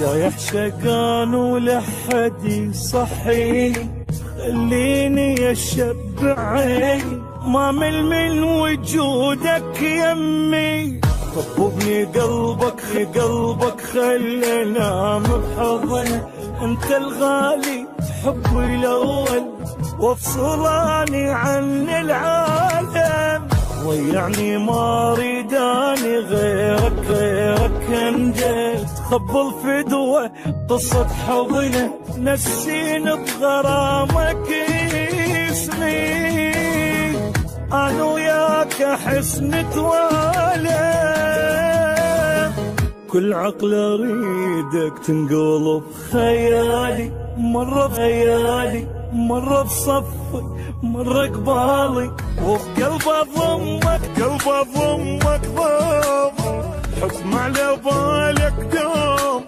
جايح شقان ولحد يصحيني، خليني اشبع عيني، ما مل من وجودك يمي. طببني قلبك خلي انام بحضنك، انت الغالي حبي الاول وافصلاني عن العالم. ضيعني ما اريداني غيرك انجلت، خبل فدوه قصة حضنه، نسيني بغرامك اسمي. انا وياك احس نتوالم، كل عقل اريدك تنقلب خيالي، مرة بخيالي مرة بصفي مرة قبالي، وفي قلب اضمك ضم، حكم على بالك دوم.